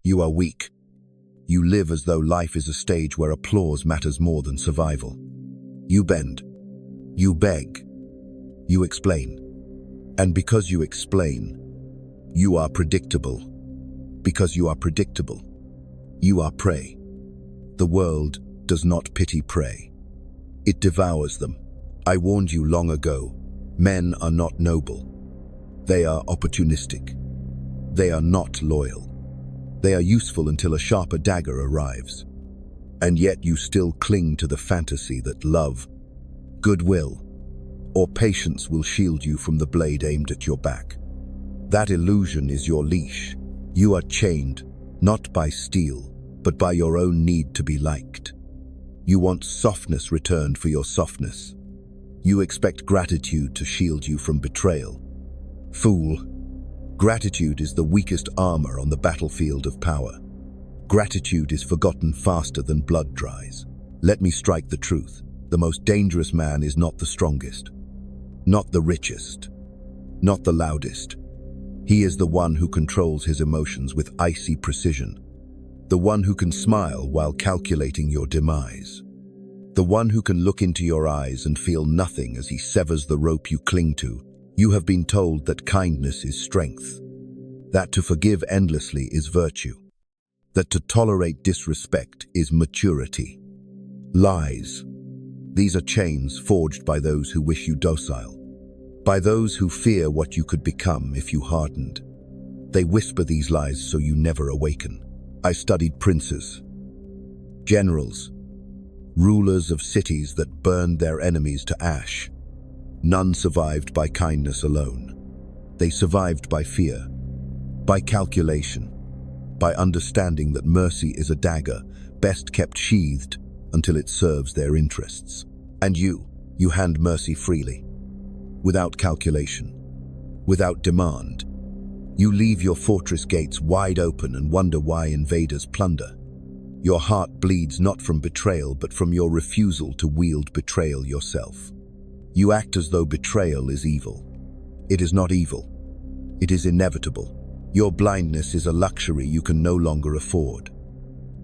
You are weak. You live as though life is a stage where applause matters more than survival. You bend. You beg. You explain. And because you explain, you are predictable. Because you are predictable, you are prey. The world does not pity prey. It devours them. I warned you long ago, men are not noble. They are opportunistic. They are not loyal. They are useful until a sharper dagger arrives. And yet you still cling to the fantasy that love, goodwill, or patience will shield you from the blade aimed at your back. That illusion is your leash. You are chained, not by steel, but by your own need to be liked. You want softness returned for your softness. You expect gratitude to shield you from betrayal. Fool, gratitude is the weakest armor on the battlefield of power. Gratitude is forgotten faster than blood dries. Let me strike the truth. The most dangerous man is not the strongest, not the richest, not the loudest. He is the one who controls his emotions with icy precision. The one who can smile while calculating your demise. The one who can look into your eyes and feel nothing as he severs the rope you cling to. You have been told that kindness is strength, that to forgive endlessly is virtue, that to tolerate disrespect is maturity. Lies. These are chains forged by those who wish you docile, by those who fear what you could become if you hardened. They whisper these lies so you never awaken. I studied princes, generals, rulers of cities that burned their enemies to ash. None survived by kindness alone. They survived by fear, by calculation, by understanding that mercy is a dagger, best kept sheathed until it serves their interests. And you hand mercy freely, without calculation, without demand. You leave your fortress gates wide open and wonder why invaders plunder. Your heart bleeds not from betrayal, but from your refusal to wield betrayal yourself. You act as though betrayal is evil. It is not evil. It is inevitable. Your blindness is a luxury you can no longer afford.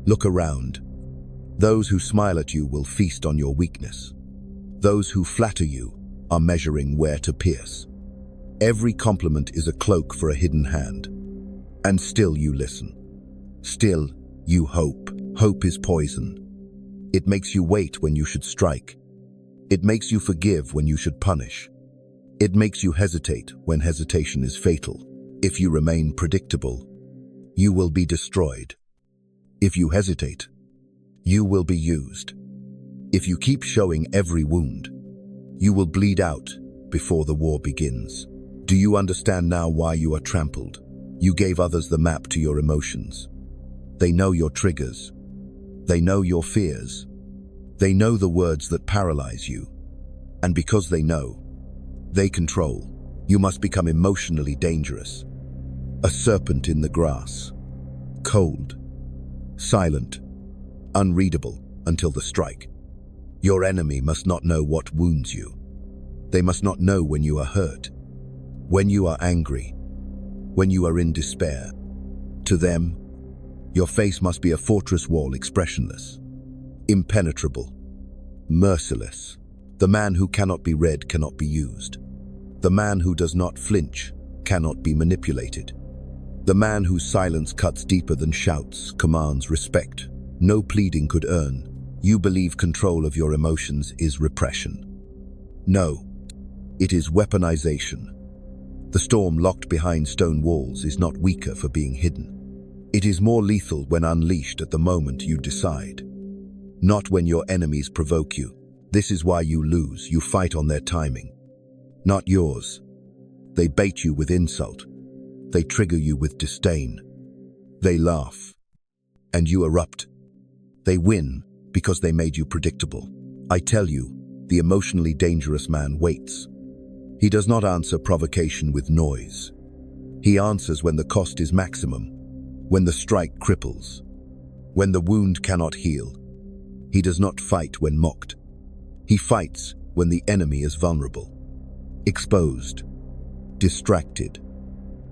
Look around. Those who smile at you will feast on your weakness. Those who flatter you are measuring where to pierce. Every compliment is a cloak for a hidden hand. And still you listen. Still you hope. Hope is poison. It makes you wait when you should strike. It makes you forgive when you should punish. It makes you hesitate when hesitation is fatal. If you remain predictable, you will be destroyed. If you hesitate, you will be used. If you keep showing every wound, you will bleed out before the war begins. Do you understand now why you are trampled? You gave others the map to your emotions. They know your triggers. They know your fears. They know the words that paralyze you. And because they know, they control. You must become emotionally dangerous. A serpent in the grass. Cold. Silent. Unreadable until the strike. Your enemy must not know what wounds you. They must not know when you are hurt, when you are angry, when you are in despair. To them, your face must be a fortress wall, expressionless, impenetrable, merciless. The man who cannot be read cannot be used. The man who does not flinch cannot be manipulated. The man whose silence cuts deeper than shouts commands respect. No pleading could earn. You believe control of your emotions is repression. No, it is weaponization. The storm locked behind stone walls is not weaker for being hidden. It is more lethal when unleashed at the moment you decide, not when your enemies provoke you. This is why you lose. You fight on their timing, not yours. They bait you with insult. They trigger you with disdain. They laugh, and you erupt. They win because they made you predictable. I tell you, the emotionally dangerous man waits. He does not answer provocation with noise. He answers when the cost is maximum, when the strike cripples, when the wound cannot heal. He does not fight when mocked. He fights when the enemy is vulnerable, exposed, distracted.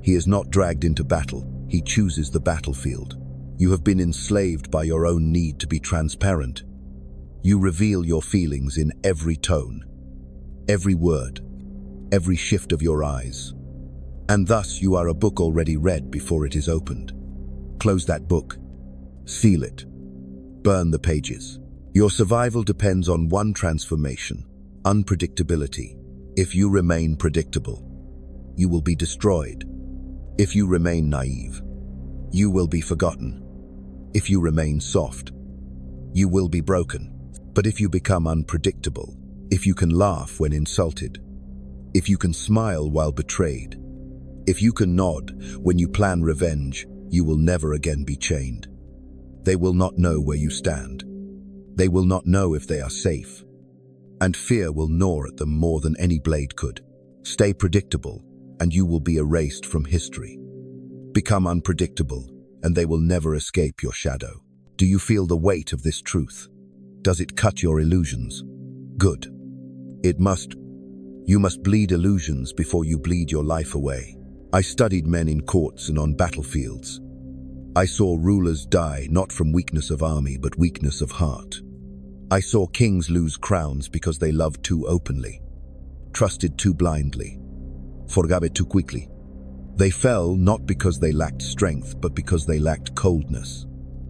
He is not dragged into battle. He chooses the battlefield. You have been enslaved by your own need to be transparent. You reveal your feelings in every tone, every word, every shift of your eyes. And thus you are a book already read before it is opened. Close that book. Seal it. Burn the pages. Your survival depends on one transformation: unpredictability. If you remain predictable, you will be destroyed. If you remain naive, you will be forgotten. If you remain soft, you will be broken. But if you become unpredictable, if you can laugh when insulted, if you can smile while betrayed, if you can nod when you plan revenge, you will never again be chained. They will not know where you stand. They will not know if they are safe. And fear will gnaw at them more than any blade could. Stay predictable, and you will be erased from history. Become unpredictable, and they will never escape your shadow. Do you feel the weight of this truth? Does it cut your illusions? Good. It must. You must bleed illusions before you bleed your life away. I studied men in courts and on battlefields. I saw rulers die not from weakness of army, but weakness of heart. I saw kings lose crowns because they loved too openly, trusted too blindly, forgave too quickly. They fell not because they lacked strength, but because they lacked coldness.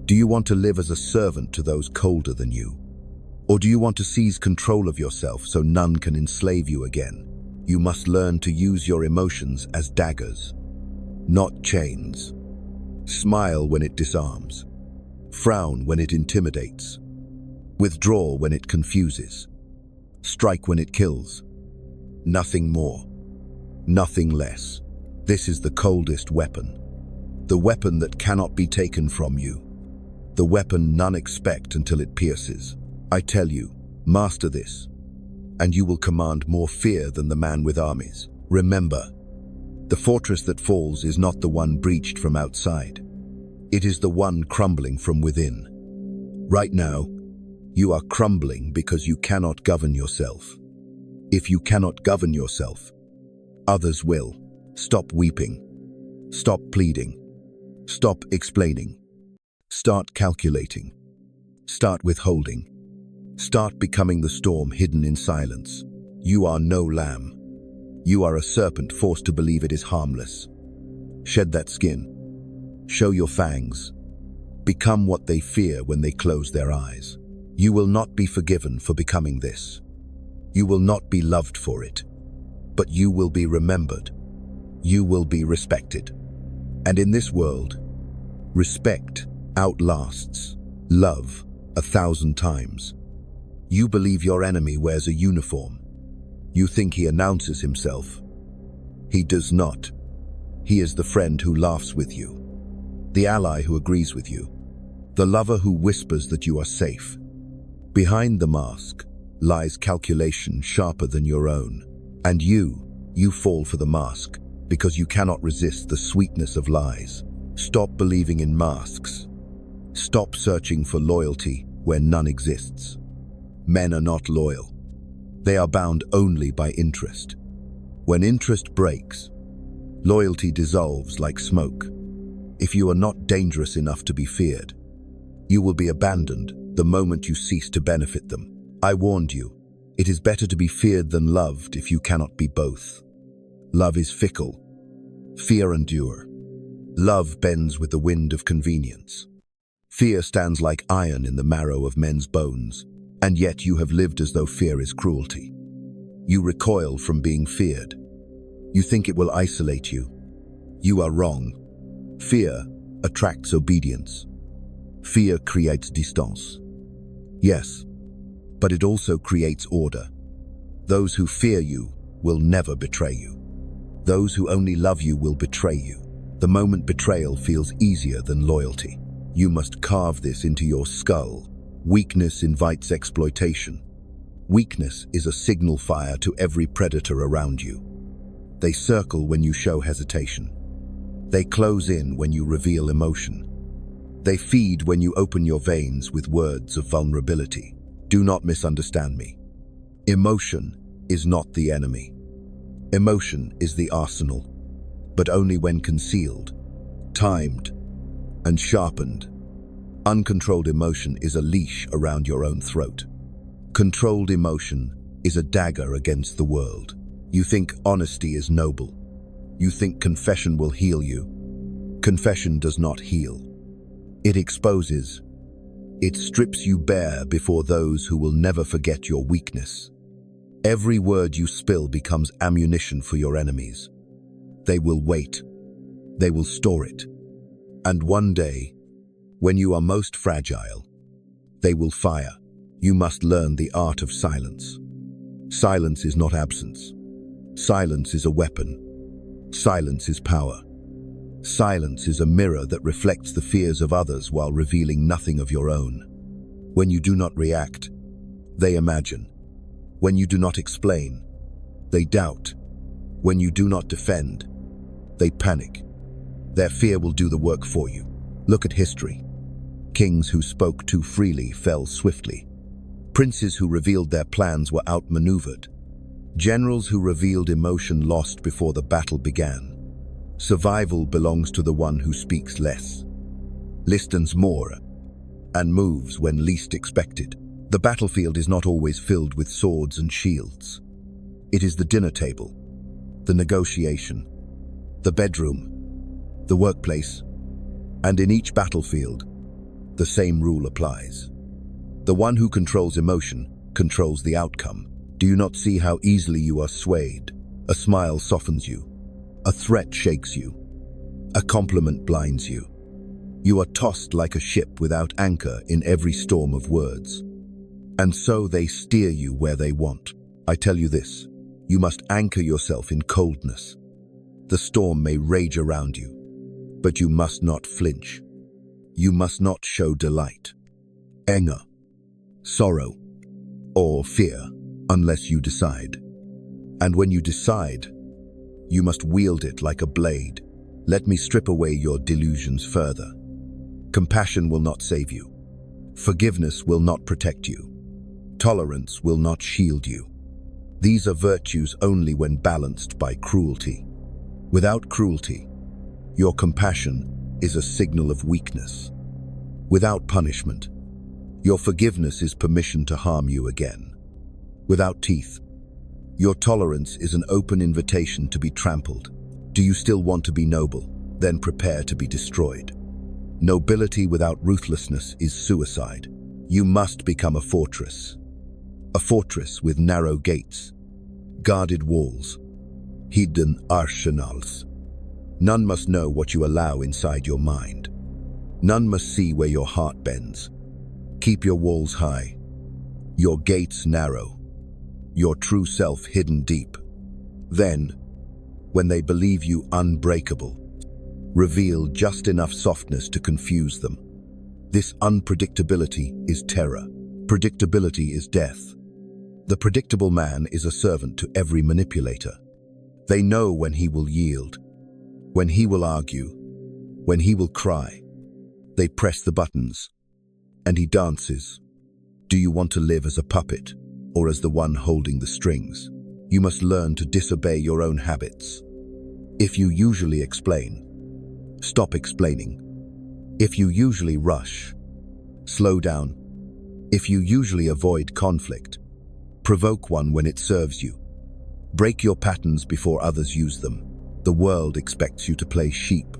Do you want to live as a servant to those colder than you? Or do you want to seize control of yourself so none can enslave you again? You must learn to use your emotions as daggers, not chains. Smile when it disarms. Frown when it intimidates. Withdraw when it confuses. Strike when it kills. Nothing more. Nothing less. This is the coldest weapon. The weapon that cannot be taken from you. The weapon none expect until it pierces. I tell you, master this, and you will command more fear than the man with armies. Remember, the fortress that falls is not the one breached from outside. It is the one crumbling from within. Right now, you are crumbling because you cannot govern yourself. If you cannot govern yourself, others will. Stop weeping. Stop pleading. Stop explaining. Start calculating. Start withholding. Start becoming the storm hidden in silence. You are no lamb. You are a serpent forced to believe it is harmless. Shed that skin. Show your fangs. Become what they fear when they close their eyes. You will not be forgiven for becoming this. You will not be loved for it. But you will be remembered. You will be respected. And in this world, respect outlasts love 1,000 times. You believe your enemy wears a uniform. You think he announces himself. He does not. He is the friend who laughs with you, the ally who agrees with you, the lover who whispers that you are safe. Behind the mask lies calculation sharper than your own. And you fall for the mask because you cannot resist the sweetness of lies. Stop believing in masks. Stop searching for loyalty where none exists. Men are not loyal. They are bound only by interest. When interest breaks, loyalty dissolves like smoke. If you are not dangerous enough to be feared, you will be abandoned the moment you cease to benefit them. I warned you, it is better to be feared than loved if you cannot be both. Love is fickle. Fear endure. Love bends with the wind of convenience. Fear stands like iron in the marrow of men's bones. And yet you have lived as though fear is cruelty. You recoil from being feared. You think it will isolate you. You are wrong. Fear attracts obedience. Fear creates distance. Yes, but it also creates order. Those who fear you will never betray you. Those who only love you will betray you. The moment betrayal feels easier than loyalty. You must carve this into your skull. Weakness invites exploitation. Weakness is a signal fire to every predator around you. They circle when you show hesitation. They close in when you reveal emotion. They feed when you open your veins with words of vulnerability. Do not misunderstand me. Emotion is not the enemy. Emotion is the arsenal, but only when concealed, timed, and sharpened. Uncontrolled emotion is a leash around your own throat. Controlled emotion is a dagger against the world. You think honesty is noble. You think confession will heal you. Confession does not heal. It exposes. It strips you bare before those who will never forget your weakness. Every word you spill becomes ammunition for your enemies. They will wait. They will store it. And one day, when you are most fragile, they will fire. You must learn the art of silence. Silence is not absence. Silence is a weapon. Silence is power. Silence is a mirror that reflects the fears of others while revealing nothing of your own. When you do not react, they imagine. When you do not explain, they doubt. When you do not defend, they panic. Their fear will do the work for you. Look at history. Kings who spoke too freely fell swiftly. Princes who revealed their plans were outmaneuvered. Generals who revealed emotion lost before the battle began. Survival belongs to the one who speaks less, listens more, and moves when least expected. The battlefield is not always filled with swords and shields. It is the dinner table, the negotiation, the bedroom, the workplace, and in each battlefield, the same rule applies. The one who controls emotion controls the outcome. Do you not see how easily you are swayed? A smile softens you. A threat shakes you. A compliment blinds you. You are tossed like a ship without anchor in every storm of words. And so they steer you where they want. I tell you this, you must anchor yourself in coldness. The storm may rage around you, but you must not flinch. You must not show delight, anger, sorrow, or fear unless you decide. And when you decide, you must wield it like a blade. Let me strip away your delusions further. Compassion will not save you. Forgiveness will not protect you. Tolerance will not shield you. These are virtues only when balanced by cruelty. Without cruelty, your compassion is a signal of weakness. Without punishment, your forgiveness is permission to harm you again. Without teeth, your tolerance is an open invitation to be trampled. Do you still want to be noble? Then prepare to be destroyed. Nobility without ruthlessness is suicide. You must become a fortress with narrow gates, guarded walls, hidden arsenals. None must know what you allow inside your mind. None must see where your heart bends. Keep your walls high, your gates narrow, your true self hidden deep. Then, when they believe you unbreakable, reveal just enough softness to confuse them. This unpredictability is terror. Predictability is death. The predictable man is a servant to every manipulator. They know when he will yield, when he will argue, when he will cry. They press the buttons, and he dances. Do you want to live as a puppet, or as the one holding the strings? You must learn to disobey your own habits. If you usually explain, stop explaining. If you usually rush, slow down. If you usually avoid conflict, provoke one when it serves you. Break your patterns before others use them. The world expects you to play sheep.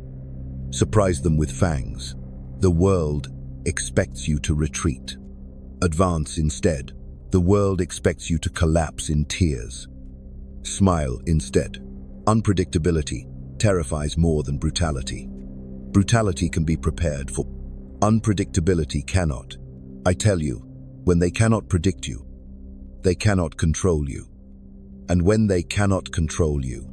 Surprise them with fangs. The world expects you to retreat. Advance instead. The world expects you to collapse in tears. Smile instead. Unpredictability terrifies more than brutality. Brutality can be prepared for. Unpredictability cannot. I tell you, when they cannot predict you, they cannot control you. And when they cannot control you,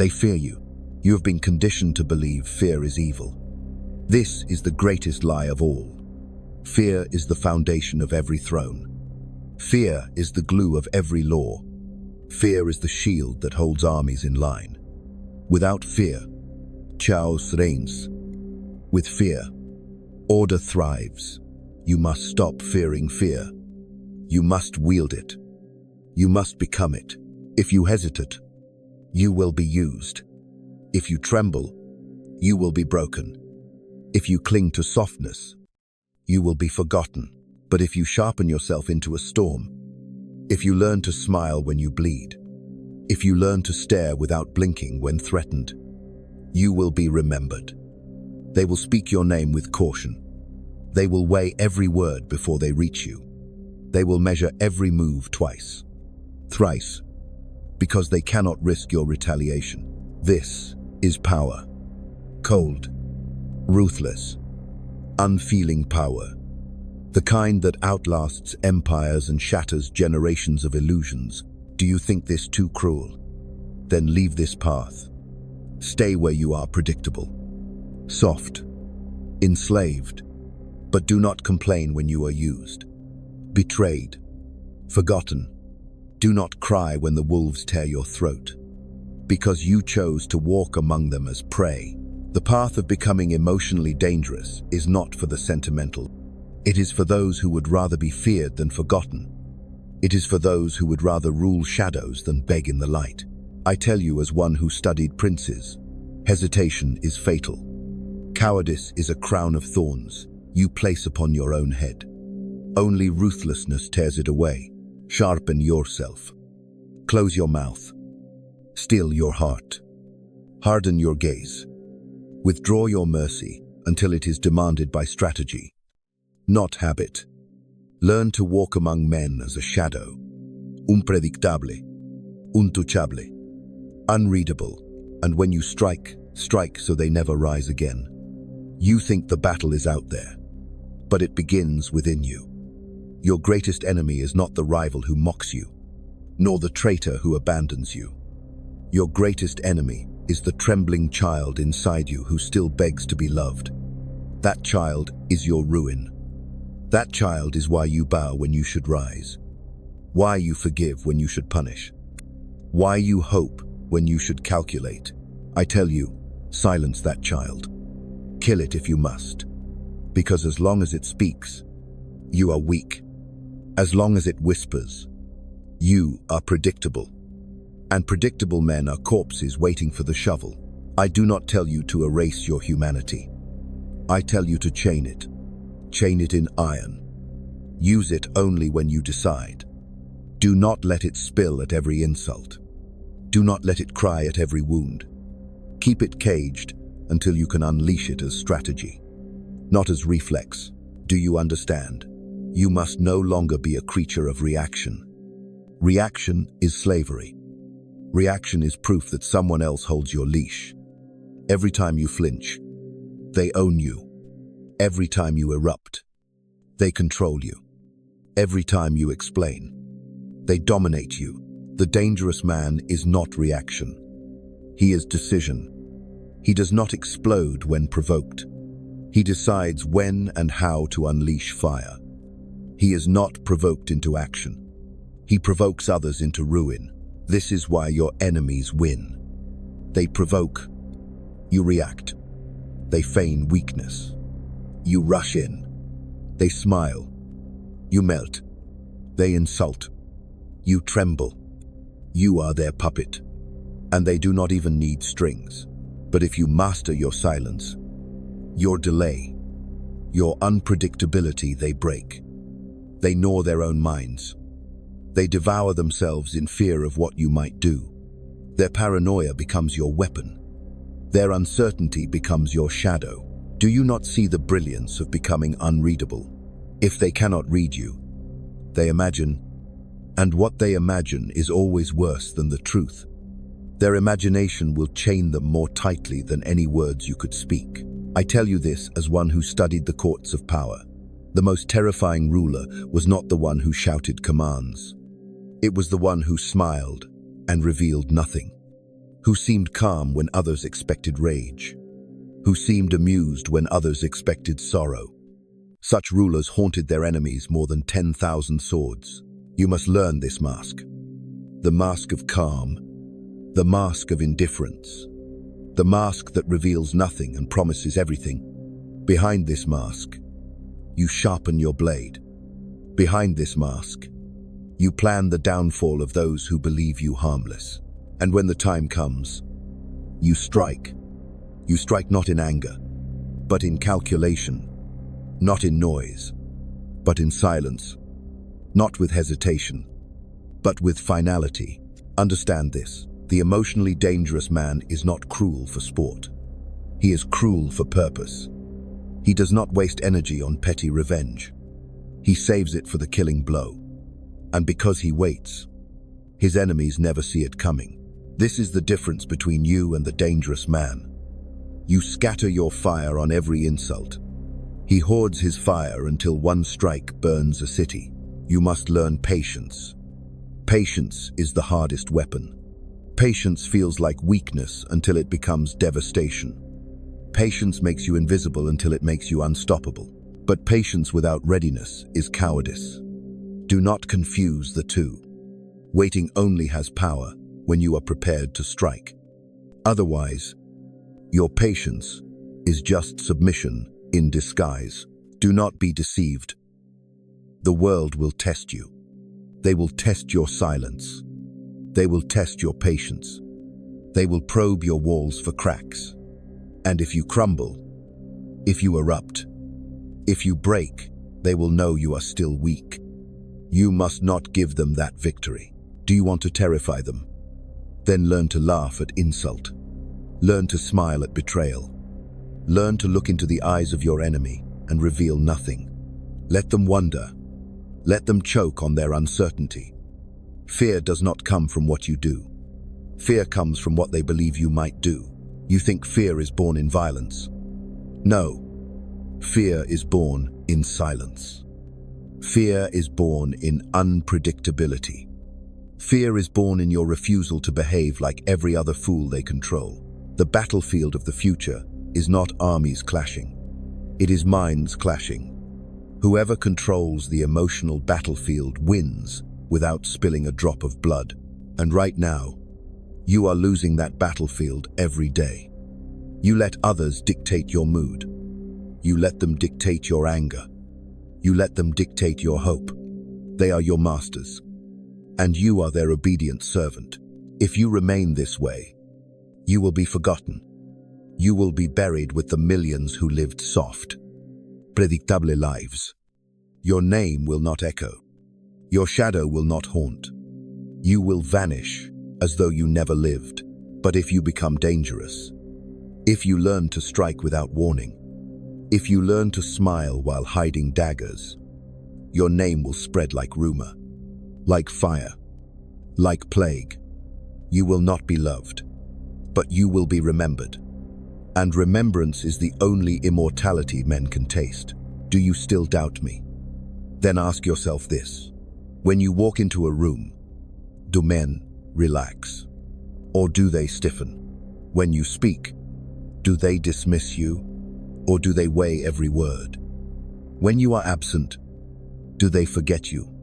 they fear you. You have been conditioned to believe fear is evil. This is the greatest lie of all. Fear is the foundation of every throne. Fear is the glue of every law. Fear is the shield that holds armies in line. Without fear, chaos reigns. With fear, order thrives. You must stop fearing fear. You must wield it. You must become it. If you hesitate, you will be used. If you tremble, you will be broken. If you cling to softness, you will be forgotten. But if you sharpen yourself into a storm, if you learn to smile when you bleed, if you learn to stare without blinking when threatened, you will be remembered. They will speak your name with caution. They will weigh every word before they reach you. They will measure every move twice, thrice, because they cannot risk your retaliation. This is power. Cold, ruthless, unfeeling power. The kind that outlasts empires and shatters generations of illusions. Do you think this too cruel? Then leave this path. Stay where you are predictable, soft, enslaved, but do not complain when you are used, betrayed, forgotten. Do not cry when the wolves tear your throat, because you chose to walk among them as prey. The path of becoming emotionally dangerous is not for the sentimental. It is for those who would rather be feared than forgotten. It is for those who would rather rule shadows than beg in the light. I tell you as one who studied princes, hesitation is fatal. Cowardice is a crown of thorns you place upon your own head. Only ruthlessness tears it away. Sharpen yourself. Close your mouth. Still your heart. Harden your gaze. Withdraw your mercy until it is demanded by strategy, not habit. Learn to walk among men as a shadow. Unpredictable, untouchable, unreadable. And when you strike, strike so they never rise again. You think the battle is out there, but it begins within you. Your greatest enemy is not the rival who mocks you, nor the traitor who abandons you. Your greatest enemy is the trembling child inside you who still begs to be loved. That child is your ruin. That child is why you bow when you should rise, why you forgive when you should punish, why you hope when you should calculate. I tell you, silence that child. Kill it if you must, because as long as it speaks, you are weak. As long as it whispers, you are predictable. And predictable men are corpses waiting for the shovel. I do not tell you to erase your humanity. I tell you to chain it. Chain it in iron. Use it only when you decide. Do not let it spill at every insult. Do not let it cry at every wound. Keep it caged until you can unleash it as strategy, not as reflex. Do you understand? You must no longer be a creature of reaction. Reaction is slavery. Reaction is proof that someone else holds your leash. Every time you flinch, they own you. Every time you erupt, they control you. Every time you explain, they dominate you. The dangerous man is not reaction. He is decision. He does not explode when provoked. He decides when and how to unleash fire. He is not provoked into action. He provokes others into ruin. This is why your enemies win. They provoke. You react. They feign weakness. You rush in. They smile. You melt. They insult. You tremble. You are their puppet. And they do not even need strings. But if you master your silence, your delay, your unpredictability, they break. They gnaw their own minds. They devour themselves in fear of what you might do. Their paranoia becomes your weapon. Their uncertainty becomes your shadow. Do you not see the brilliance of becoming unreadable? If they cannot read you, they imagine, and what they imagine is always worse than the truth. Their imagination will chain them more tightly than any words you could speak. I tell you this as one who studied the courts of power. The most terrifying ruler was not the one who shouted commands. It was the one who smiled and revealed nothing, who seemed calm when others expected rage, who seemed amused when others expected sorrow. Such rulers haunted their enemies more than 10,000 swords. You must learn this mask. The mask of calm, the mask of indifference, the mask that reveals nothing and promises everything. Behind this mask, you sharpen your blade. Behind this mask, you plan the downfall of those who believe you harmless. And when the time comes, you strike. You strike not in anger, but in calculation. not in noise, but in silence, not with hesitation, but with finality. Understand this: the emotionally dangerous man is not cruel for sport. He is cruel for purpose. He does not waste energy on petty revenge. He saves it for the killing blow. And because he waits, his enemies never see it coming. This is the difference between you and the dangerous man. You scatter your fire on every insult. He hoards his fire until one strike burns a city. You must learn patience. Patience is the hardest weapon. Patience feels like weakness until it becomes devastation. Patience makes you invisible until it makes you unstoppable. But patience without readiness is cowardice. Do not confuse the two. Waiting only has power when you are prepared to strike. Otherwise, your patience is just submission in disguise. Do not be deceived. The world will test you. They will test your silence. They will test your patience. They will probe your walls for cracks. And if you crumble, if you erupt, if you break, they will know you are still weak. You must not give them that victory. Do you want to terrify them? Then learn to laugh at insult. Learn to smile at betrayal. Learn to look into the eyes of your enemy and reveal nothing. Let them wonder. Let them choke on their uncertainty. Fear does not come from what you do. Fear comes from what they believe you might do. You think fear is born in violence. No. Fear is born in silence. Fear is born in unpredictability. Fear is born in your refusal to behave like every other fool they control. The battlefield of the future is not armies clashing. It is minds clashing. Whoever controls the emotional battlefield wins without spilling a drop of blood. And right now, you are losing that battlefield every day. You let others dictate your mood. You let them dictate your anger. You let them dictate your hope. They are your masters, and you are their obedient servant. If you remain this way, you will be forgotten. You will be buried with the millions who lived soft, predictable lives. Your name will not echo. Your shadow will not haunt. You will vanish as though you never lived. But if you become dangerous, if you learn to strike without warning, if you learn to smile while hiding daggers, your name will spread like rumor, like fire, like plague. You will not be loved, but you will be remembered. And remembrance is the only immortality men can taste. Do you still doubt me? Then ask yourself this. When you walk into a room, do men relax? Or do they stiffen? When you speak, do they dismiss you? Or do they weigh every word? When you are absent, do they forget you?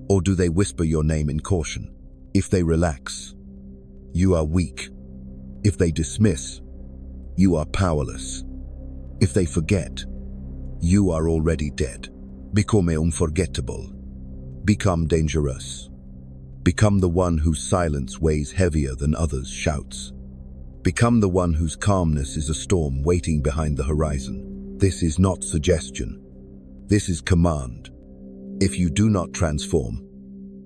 Or do they whisper your name in caution? If they relax, you are weak. If they dismiss, you are powerless. If they forget, you are already dead. Become unforgettable. Become dangerous. Become the one whose silence weighs heavier than others' shouts. Become the one whose calmness is a storm waiting behind the horizon. This is not suggestion. This is command. If you do not transform,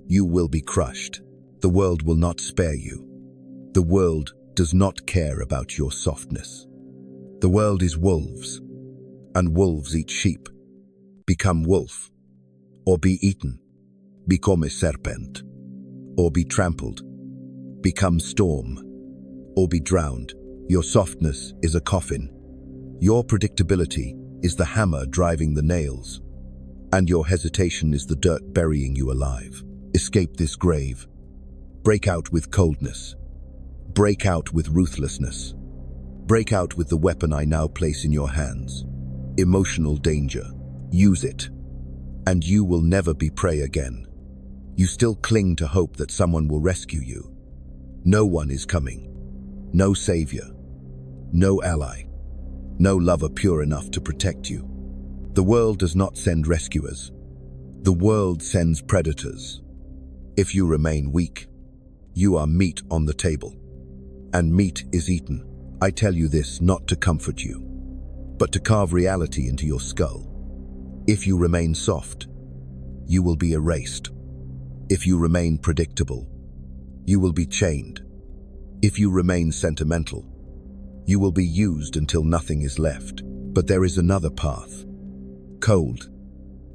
you will be crushed. The world will not spare you. The world does not care about your softness. The world is wolves, and wolves eat sheep. Become wolf, or be eaten. Become a serpent, or be trampled. Become storm, or be drowned. Your softness is a coffin. Your predictability is the hammer driving the nails. And your hesitation is the dirt burying you alive. Escape this grave. Break out with coldness. Break out with ruthlessness. Break out with the weapon I now place in your hands. Emotional danger. Use it, and you will never be prey again. You still cling to hope that someone will rescue you. No one is coming. No savior. No ally. No lover pure enough to protect you. The world does not send rescuers. The world sends predators. If you remain weak, you are meat on the table. And meat is eaten. I tell you this not to comfort you, but to carve reality into your skull. If you remain soft, you will be erased. If you remain predictable, you will be chained. If you remain sentimental, you will be used until nothing is left. But there is another path. Cold,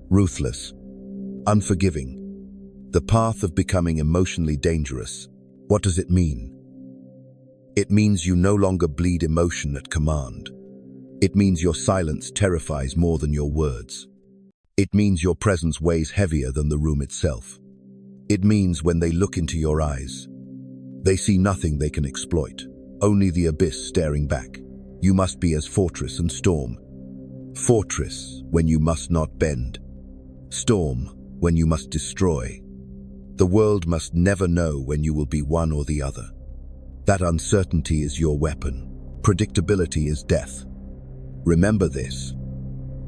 ruthless, unforgiving. The path of becoming emotionally dangerous. What does it mean? It means you no longer bleed emotion at command. It means your silence terrifies more than your words. It means your presence weighs heavier than the room itself. It means when they look into your eyes, they see nothing they can exploit, only the abyss staring back. You must be as fortress and storm. Fortress when you must not bend. Storm when you must destroy. The world must never know when you will be one or the other. That uncertainty is your weapon. Predictability is death. Remember this.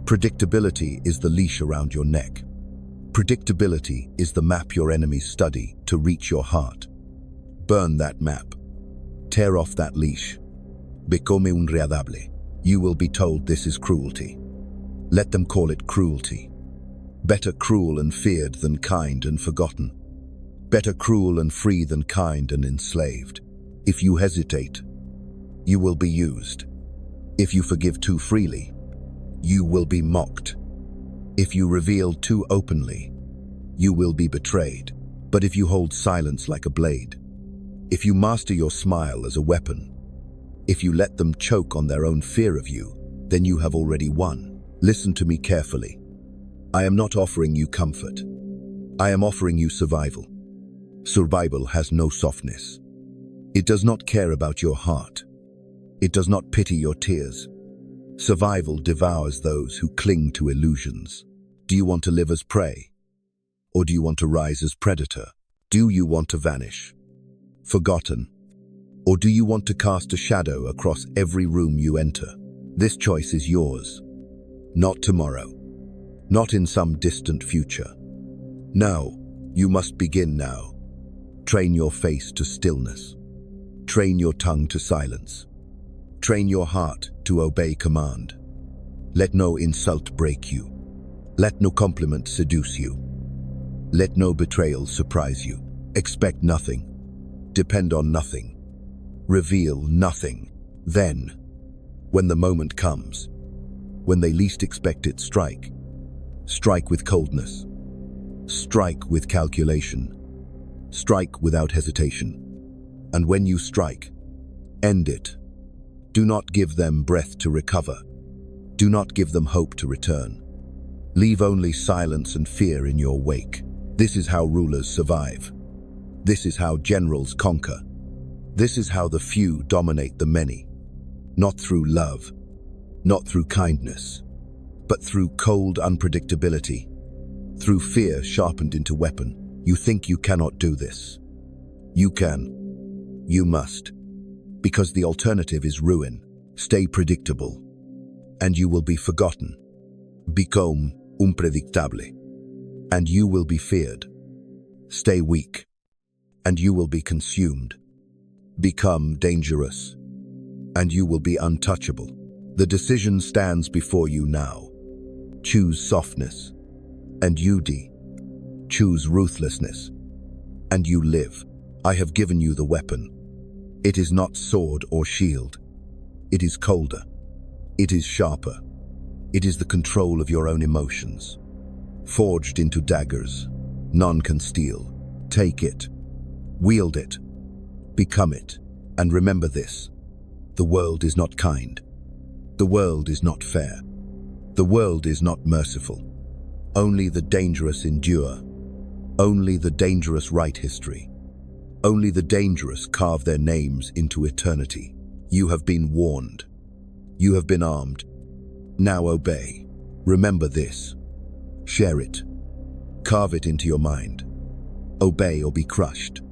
Predictability is the leash around your neck. Predictability is the map your enemies study to reach your heart. Burn that map. Tear off that leash. Become unreadable. You will be told this is cruelty. Let them call it cruelty. Better cruel and feared than kind and forgotten. Better cruel and free than kind and enslaved. If you hesitate, you will be used. If you forgive too freely, you will be mocked. If you reveal too openly, you will be betrayed. But if you hold silence like a blade, if you master your smile as a weapon, if you let them choke on their own fear of you, then you have already won. Listen to me carefully. I am not offering you comfort. I am offering you survival. Survival has no softness. It does not care about your heart. It does not pity your tears. Survival devours those who cling to illusions. Do you want to live as prey? Or do you want to rise as predator? Do you want to vanish, forgotten? Or do you want to cast a shadow across every room you enter? This choice is yours. Not tomorrow. Not in some distant future. No, you must begin now. Train your face to stillness. Train your tongue to silence. Train your heart to obey command. Let no insult break you. Let no compliment seduce you. Let no betrayal surprise you. Expect nothing. Depend on nothing. Reveal nothing. Then, when the moment comes, when they least expect it, strike. Strike with coldness. Strike with calculation. Strike without hesitation. And when you strike, end it. Do not give them breath to recover. Do not give them hope to return. Leave only silence and fear in your wake. This is how rulers survive. This is how generals conquer. This is how the few dominate the many. Not through love, not through kindness, but through cold unpredictability, through fear sharpened into weapon. You think you cannot do this. You can. You must. Because the alternative is ruin. Stay predictable, and you will be forgotten. Become unpredictable, and you will be feared. Stay weak, and you will be consumed. Become dangerous, and you will be untouchable. The decision stands before you now. Choose softness, and you choose ruthlessness, and you live. I have given you the weapon. It is not sword or shield. It is colder. It is sharper. It is the control of your own emotions. Forged into daggers, none can steal. Take it. Wield it. Become it. And remember this. The world is not kind. The world is not fair. The world is not merciful. Only the dangerous endure. Only the dangerous write history. Only the dangerous carve their names into eternity. You have been warned. You have been armed. Now obey. Remember this. Share it. Carve it into your mind. Obey or be crushed.